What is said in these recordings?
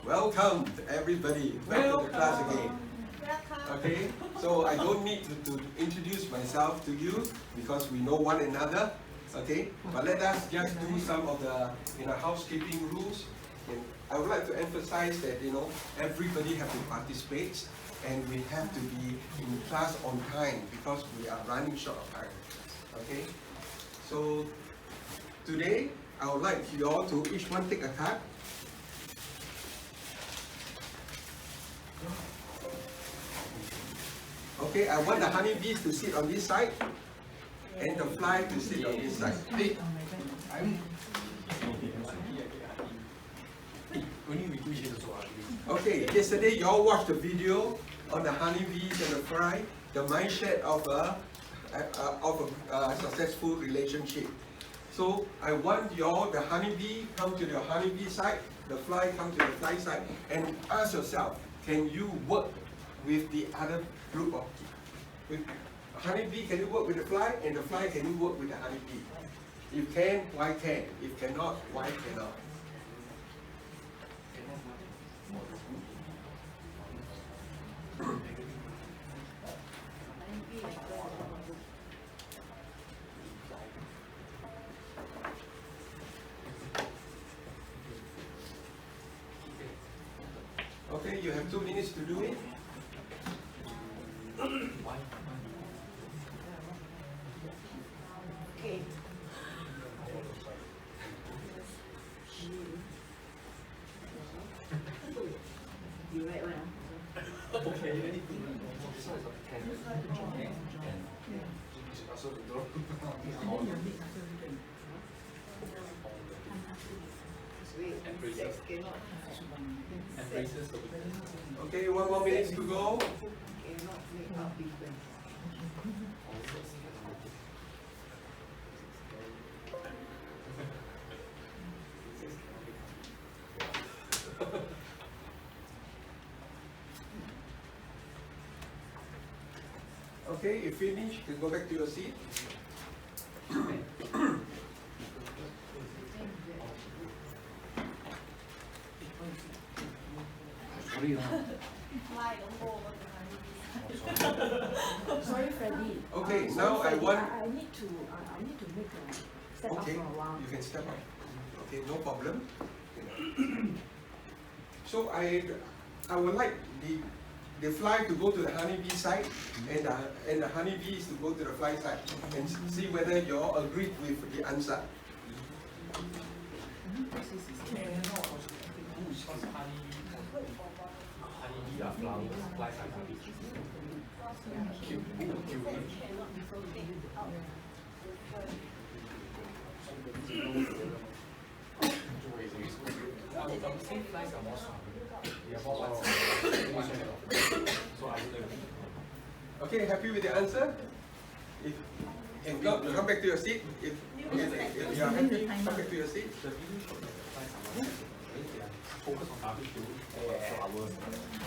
Welcome everybody back to the class again. Okay, so I don't need to introduce myself to you because we know one another. Okay, but let us just do some of the housekeeping rules. And I would like to emphasize that everybody have to participate and we have to be in class on time because we are running short of time. Okay, so today I would like you all to each one take a card. Okay, I want the honeybees to sit on this side and the fly to sit on this side. Okay, yesterday you all watched the video on the honeybees and the fly, the mindset of a successful relationship. So I want you all, the honeybee come to the honeybee side, the fly come to the fly side, and ask yourself, can you work with the other group of with honeybee, can you work with the fly, and the fly, can you work with the honeybee? If can, why can? If cannot, why cannot? Okay, you have 2 minutes to do it. Okay. You right one? Okay. Okay, 1 more minute to go. Okay, you finish, you can go back to your seat. Sorry, Freddie. Okay, now I want. I need to make a step up Okay, for a while. you can step up. Okay, no problem. So I would like the fly to go to the honeybee side and the honeybees to go to the fly side and see whether you all agree with the answer. Okay, happy with the answer? If not, come back to your seat. If you are happy, come back to your seat.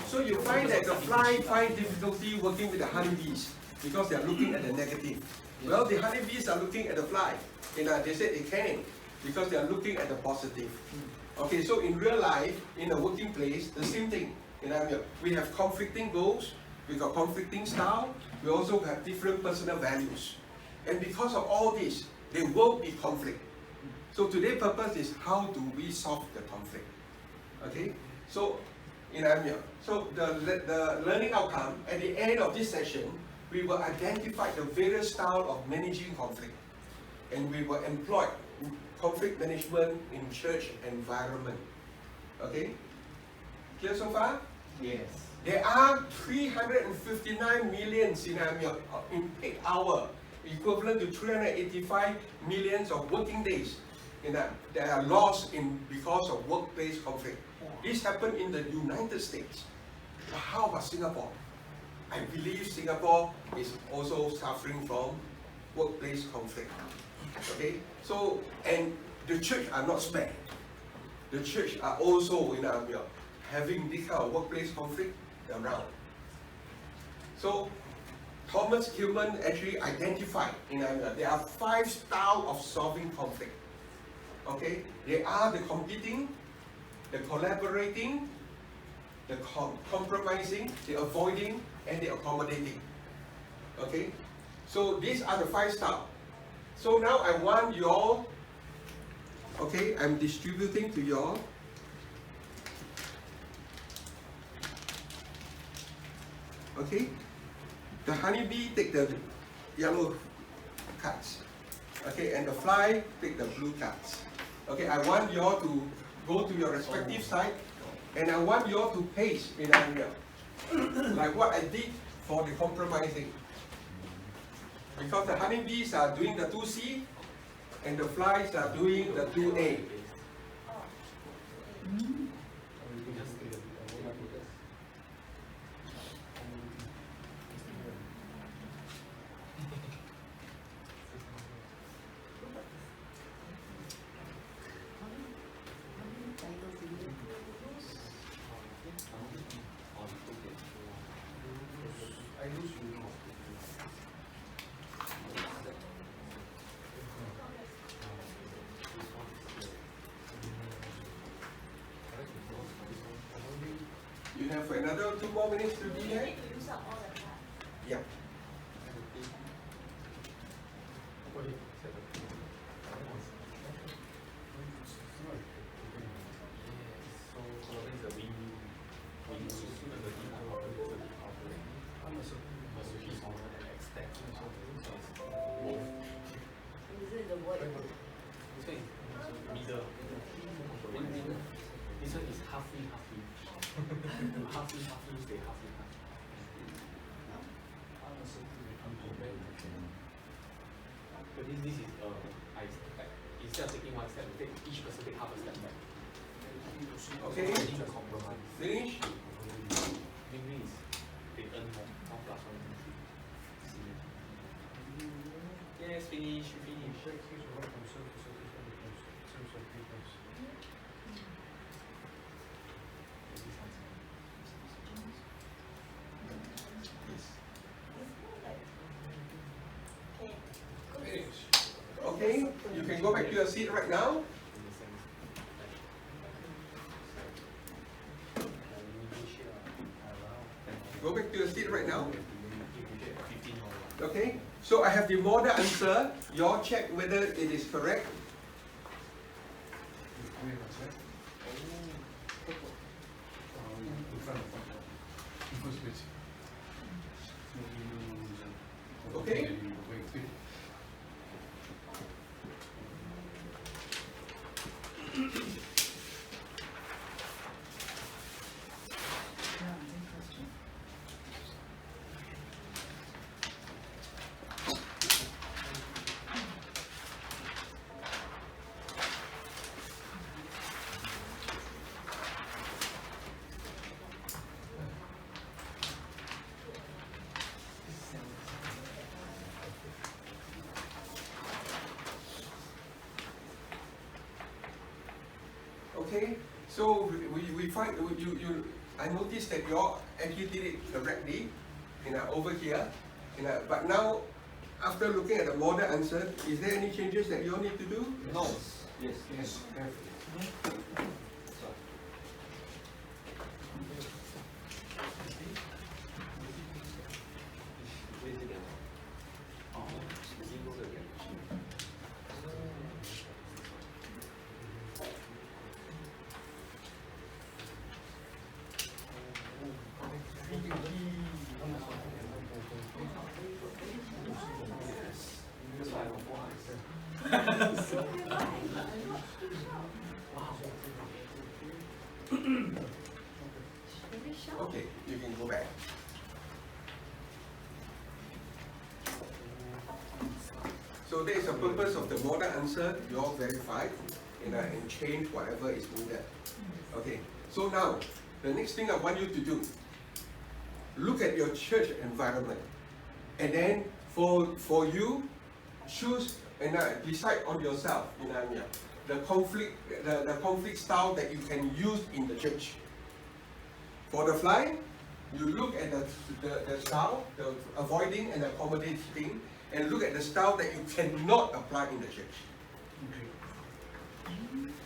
So you find that the fly find difficulty working with the honeybees because they are looking at the negative. Well, the honeybees are looking at the fly. They said they can because they are looking at the positive. Okay, so in real life, in a working place, the same thing. We have conflicting goals, we got conflicting style, we also have different personal values. And because of all this, there will be conflict. So today's purpose is how do we solve the conflict? Okay, so so the learning outcome at the end of this session, we will identify the various styles of managing conflict, and we will employ conflict management in church environment. Okay, clear so far? Yes. There are 359 million scenarios in peak hour, equivalent to 385 millions of working days that are lost because of workplace conflict. This happened in the United States. But how about Singapore? I believe Singapore is also suffering from workplace conflict. Okay, so and the church are not spared. The church are also having this kind of workplace conflict around. So Thomas Hillman actually identified there are 5 styles of solving conflict. Okay, they are the competing, the collaborating, the compromising, the avoiding, and the accommodating. Okay? So these are the 5 styles. So now I want you all, okay, I'm distributing to you all. Okay? The honeybee take the yellow cards. Okay, and the fly take the blue cards. Okay, I want you all to go to your respective side, and I want you all to paste in area, like what I did for the compromising. Because the honeybees are doing the 2C, and the flies are doing the 2A. You have another 2 more minutes to be here? Yeah. This one is halfway. Halfway, stay halfway. So this is instead of taking 1 step, each person take half a step back. Okay. Finish the compromise. Finish? Win-win is they earn more. 1 plus 1 3. Yes, finish. Okay, you can go back to your seat right now. Go back to your seat right now. Okay, so I have the model answer. You all check whether it is correct. Okay. Okay, so we find I noticed that you all actually did it correctly, over here, but now after looking at the model answer, is there any changes that you all need to do? No. Yes. Okay, you can go back. So that is the purpose of the model answer. You all verified, and change whatever is needed. Okay. So now, the next thing I want you to do, look at your church environment, and then for you, choose and decide on yourself. The conflict style that you can use in the church. For the fly, you look at the style, the avoiding and accommodating, and look at the style that you cannot apply in the church.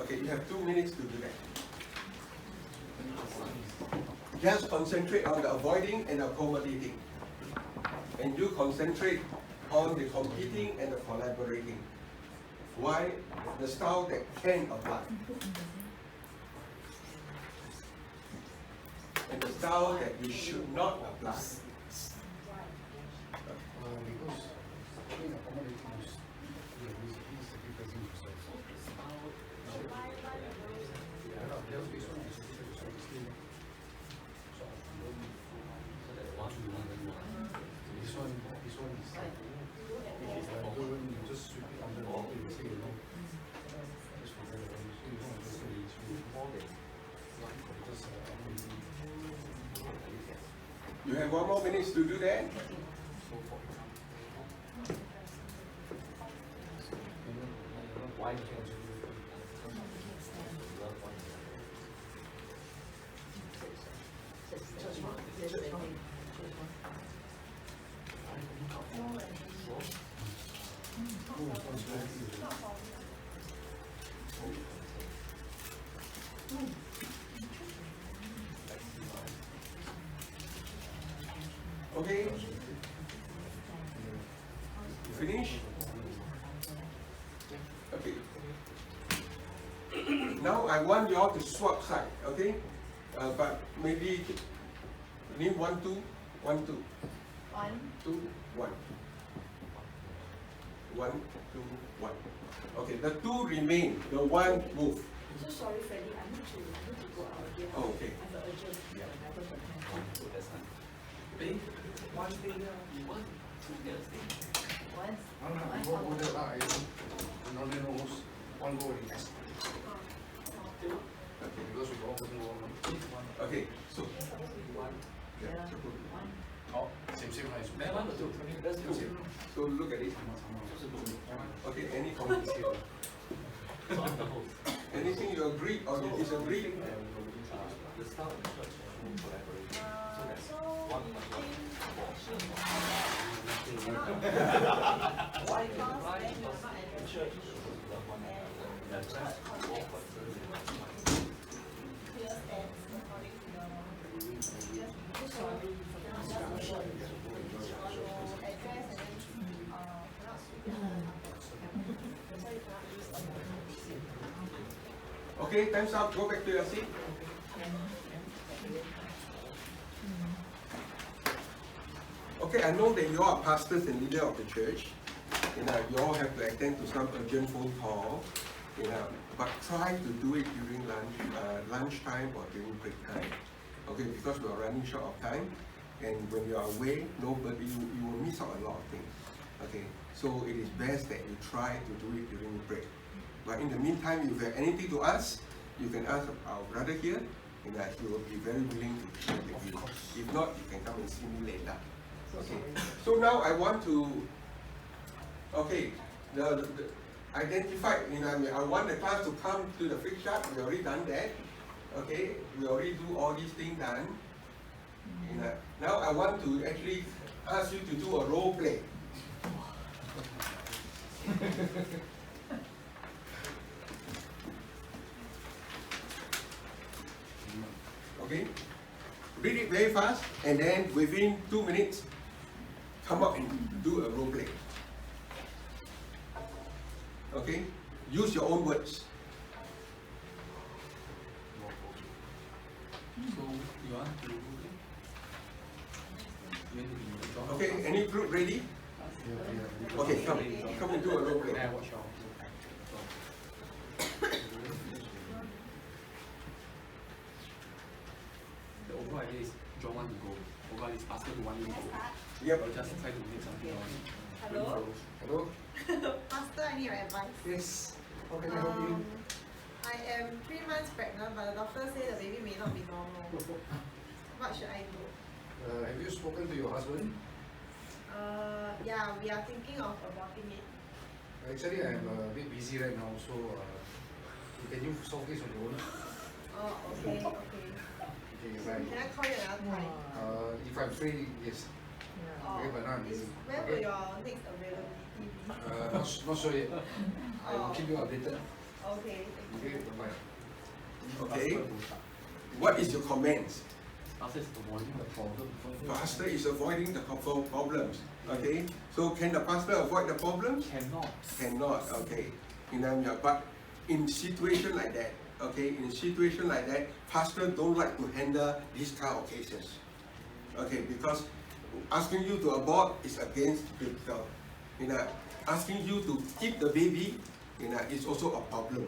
Okay, you have 2 minutes to do that. just concentrate on the avoiding and accommodating. And you concentrate on the competing and the collaborating. Why? The style that can apply. And the style that you should not apply. Because being accommodating is sacrificing yourself. This one is you just sweep it under the water, you say you know. Just forget about it. So you don't just say it's You have 1 more minute to do that. Why can't you? Okay? Finish? Okay. Now I want you all to swap side, okay? But maybe name 1, 2, 1, 2. 1, 2, 1. 1, 2, 1. Okay, the 2 remain, the 1 move. So sorry, Freddie, I need to go out again. Oh, okay. I have an urgent matter for time. One thing you want to get a thing. Once. go there lah. Normally knows one go already. Okay. Because we all person go on. Okay, so. Yeah. Oh, same height. Then one or two. Let's do it. So look at it. Okay, any comments here? So I'm the host. Anything you agree or you disagree? The style of the church will collaborate. So that's 1 plus 1 Why the church love one another? The church all Okay, time's up. Go back to your seat. Okay, I know that you are pastors and leader of the church. You all have to attend to some urgent phone call. But try to do it during lunchtime or during break time. Okay, because we are running short of time, and when you are away, you will miss out a lot of things. Okay, so it is best that you try to do it during the break. But in the meantime, if you have anything to ask, you can ask our brother here, and he will be very willing to share with you. If not, you can come and see me later. Okay. So now I want to, okay, the identify, I want the class to come to the flip chart. We already done that. Okay, we already do all these things done. Now I want to actually ask you to do a role play. Okay, read it very fast, and then within 2 minutes, come up and do a role play. Okay, use your own words. So you want to Okay, any group ready? Okay, come and do a role play. I watch your the overall idea is John want to go. Overall is pastor to want you to go. Yep. We'll just try to make something on Hello? Hello? Pastor, I need your advice. Yes. How can I help you? I am 3 months pregnant, but the doctor said the baby may not be normal. What should I do? Have you spoken to your husband? Yeah, we are thinking of aborting it. Actually, I'm a bit busy right now, so can you solve this on your own? Oh, okay, okay. Okay, bye. Can I call you another time? If I'm free, yes. Oh, Okay, but now I'm busy. when will Okay. your next availability be? Not sure yet. I will keep you updated. Okay, thank Okay, you. bye. Okay. What is your comments? Pastor is avoiding the problem. Pastor is avoiding the problems. Okay, so can the pastor avoid the problems? Cannot. Cannot. Okay, but in situation like that, okay, in a situation like that, pastor don't like to handle these kind of cases. Okay, because asking you to abort is against biblical. Asking you to keep the baby, is also a problem.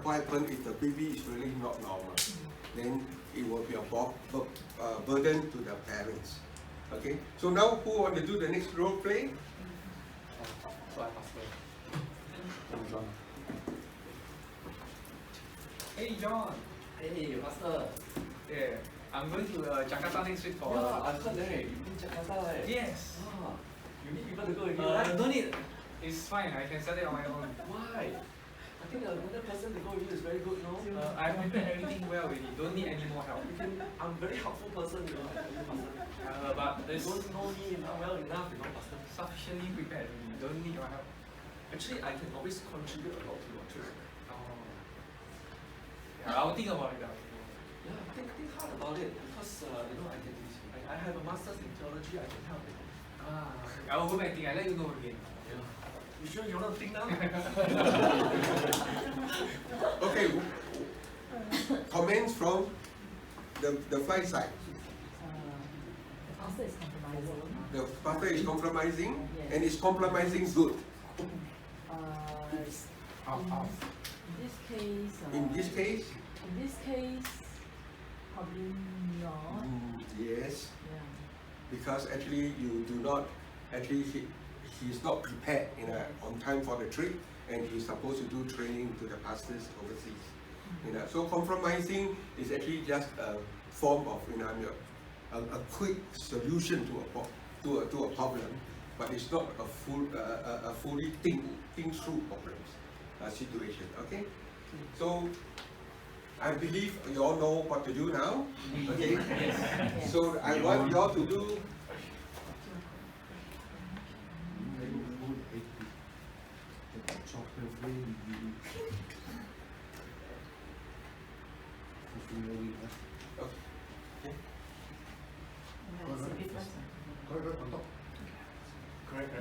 What happens if the baby is really not normal? Then it will be a burden to the parents. Okay, so now who want to do the next role play? So I pastor. Hey John. Hey, Pastor. Yeah, I'm going to Jakarta next week for. Yeah, I've heard that. You in Jakarta, right? Yes. Ah, you need people to go with you, right? No need. It's fine. I can set it on my own. Why? I think another person to go with you is very good, no? I prepared everything well already. Don't need any more help. I'm a very helpful person, Pastor. But You there's don't know me well enough, Pastor. sufficiently prepared already. Don't need your help. Actually, I can always contribute a lot to your trip. Oh. Yeah, I'll think about it. Yeah, think hard about it because I have a master's in theology. I can help. I will go back and think. I let you know again. Yeah. You sure you want to think now? Okay, comments from the flight side. The pastor is compromising. The pastor is compromising, Yes. and is compromising good. In this case, In this case, probably not. yes, Yeah. because actually you do not, actually he is not prepared on time for the trip, and he's supposed to do training to the pastors overseas. So compromising is actually just a form of a quick solution to a problem, but it's not a fully think through problems situation. Okay, so I believe you all know what to do now. Okay, Yes. so I want you all to do. Correct.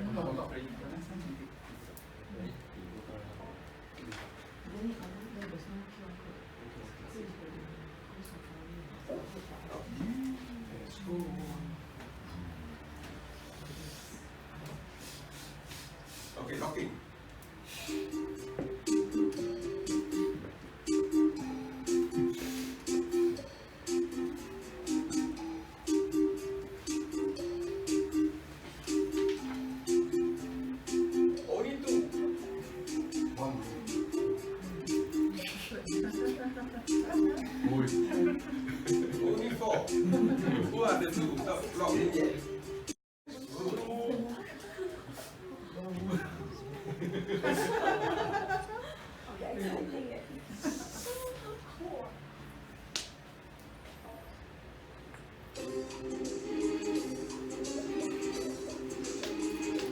Okay, locking. Only two. Only four. Who are the two? Not locked yet.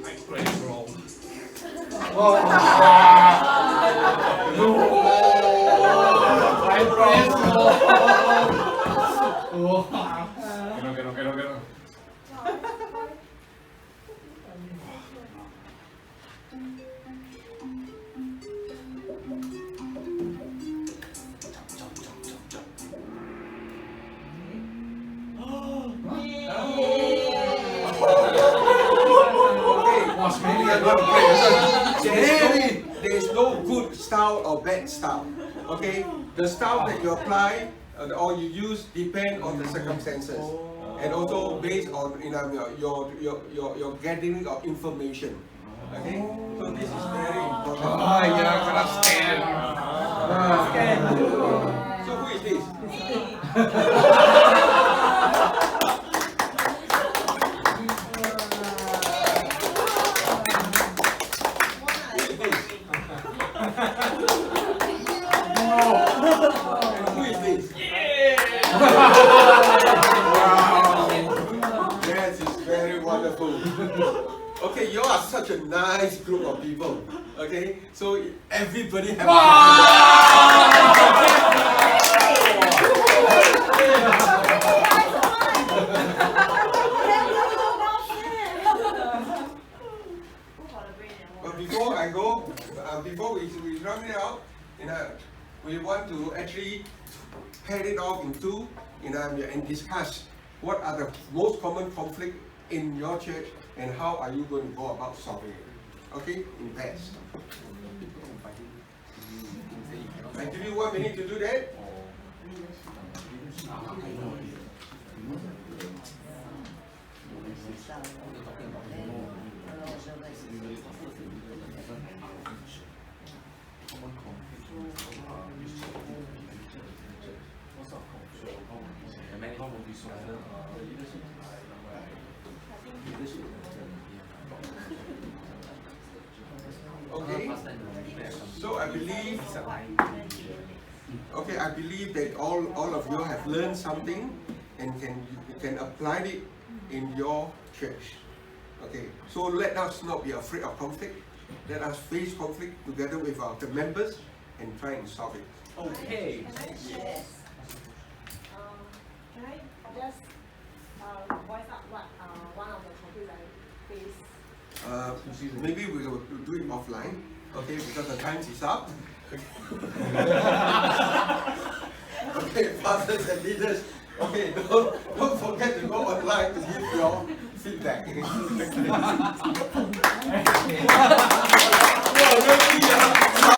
I prayed wrong. I press Cannot. There is no good style or bad style. Okay, the style that you apply or you use depend on the circumstances, and also based on your gathering of information. Okay, so this is very important. Cannot stand. So who is this? Who is this? Wow! Yes, it's very wonderful. Okay, you are such a nice group of people. Okay, so everybody have. we want to actually pair it off in two, and discuss what are the most common conflict in your church and how are you going to go about solving it. Okay, in pairs. I give you 1 minute to do that. Okay, so I believe that all of you have learned something and can apply it in your church. Okay, so let us not be afraid of conflict. Let us face conflict together with the members and try and solve it. Okay. Can I share? Can I just voice out what one of the conflicts I face? Maybe we will do it offline, okay, because the time is up. Okay, pastors and leaders, okay, don't forget to go online to give your feedback.